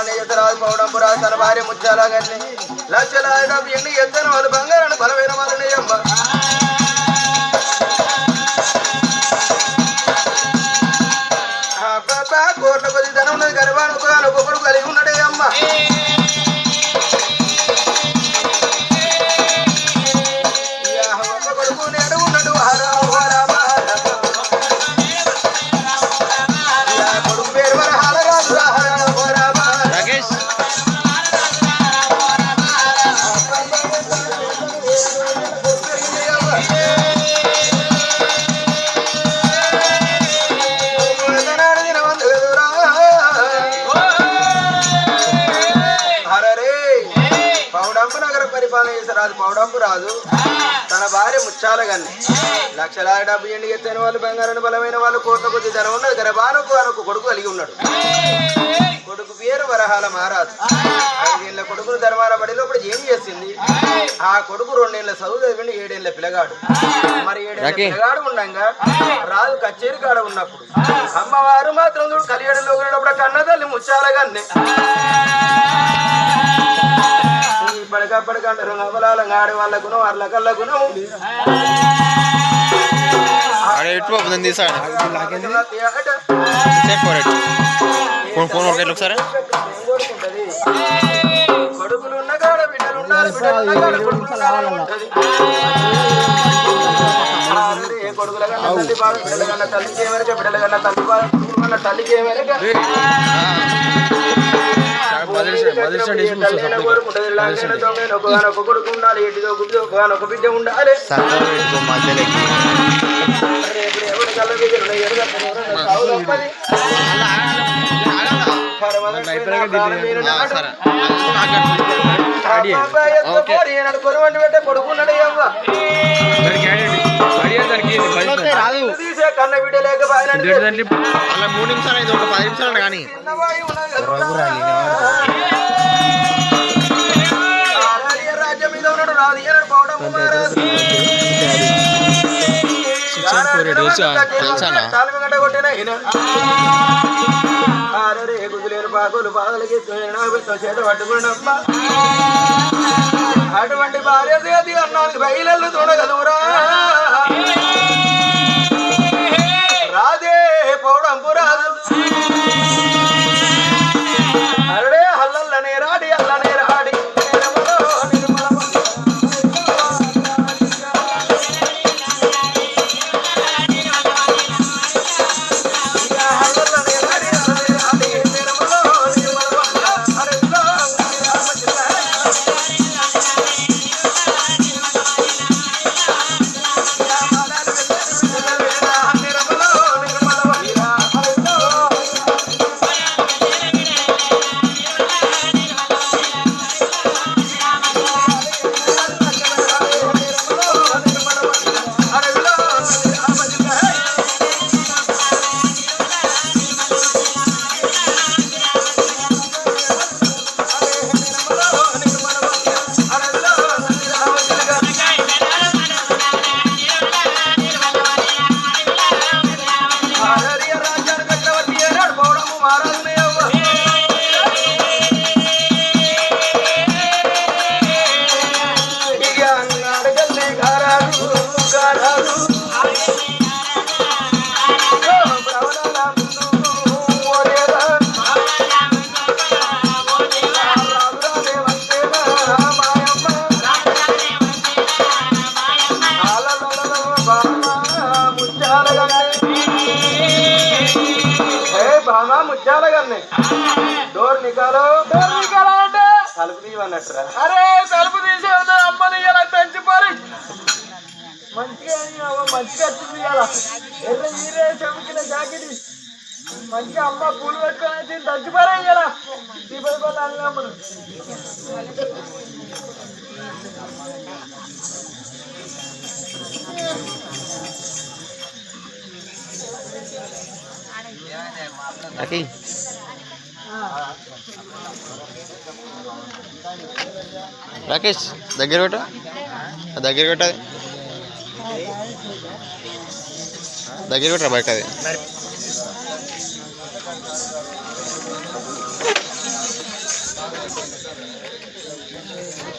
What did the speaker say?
పరిపాలన చేతరాజు పౌడంపురాజు తన భార్య ముత్యాలగాన్ని లక్షల ఎండి ఎత్తన వాళ్ళు బంగారాన్ని బలమైన వాళ్ళని అమ్మ కోట్ల కొద్ది ధనం ఉన్నది గర్భాను ఒక్కొక్కడు కలిగి ఉన్నాడే అమ్మ ఒక్క కొడుకు నేడు ఉన్నాడు కొడుకు పేరు వరహాలరాజు రాకేష్ రాజు పౌడంపు రాజు తన భార్య ముచ్చాలగాన్ని లక్షలాది డబ్బు ఎండి ఎత్తైన వాళ్ళు బంగారాన్ని బలమైన వాళ్ళు కోట్ల కొద్ది ధనం ఉన్నది గర్భానుకు అనొక కొడుకు కలిగి ఉన్నాడు కొడుకు పేరు వరహాల మహారాజు 5 ఏళ్ల కొడుకును ధర్మాన బడిలో ఇప్పుడు ఏం చేసింది ఆ కొడుకు 2 ఏళ్ల చదువు చదివిండి 7 ఏళ్ల పిల్లగాడు మరి 7 ఏళ్ల పిల్లగాడు ఉండగా రాజు కచేరి కాడ ఉన్నప్పుడు అమ్మవారు మాత్రం చూడు కలియడంలో ఉన్నప్పుడు కన్నదల్లి ముచ్చాలగాన్ని పడకంటారు నవలాలంగా ఆడే వాళ్ళ గుణం వాళ్ళ కళ్ళ గుణం కొడుకులు ఉన్న కాడ బిడ్డలు ఉండాలి కొడుకుల కన్నా తల్లి బాధ బిడ్డల కన్నా తల్లికి ఏమనక బిడ్డల కన్నా తల్లి బాధ కన్నా తల్లికి ఏమనక కొడుకు ఉండాలి ఎటుదో గుడ్డో ఒక బిడ్డ ఉండాలి కొనువండి పెట్టే కొడుకున్నాడు తీసే కన్న బిడ్డ లేక 3 నిమిషాలు 10 నిమిషాలు కానీ రాజ్యం మీద ఉన్నాడు రాదు పౌడము గంట కొట్టిన ఆరే గుజులేరు పాకులు పాదలకి చేత పట్టుకున్నమ్మా అటువంటి భార్య చేతి అన్నానికి బయలు చూడగలుగురా రాదే పౌడంపు రాదు అరడే అల్లల్లనే రాడి అల్లనే రాడి ముత్యాలగాన్ని డోర్ నికాలో అంటే తలుపు తీయమన్నట్టురా అరే తలుపు తీసే అమ్మని ఇలా పెంచిపోయి మంచిగా వచ్చింది ఇలా ఎర్ర మీరే చెముకిన జాకెట్ మంచిగా అమ్మ పూలు పెట్టుకొని దంచిపోరా ఇలా దీపావళి అమ్మను రాకేష్ దగ్గర పెట్ట దగ్గర పెట్ట దగ్గర పెట్టరా బయట అది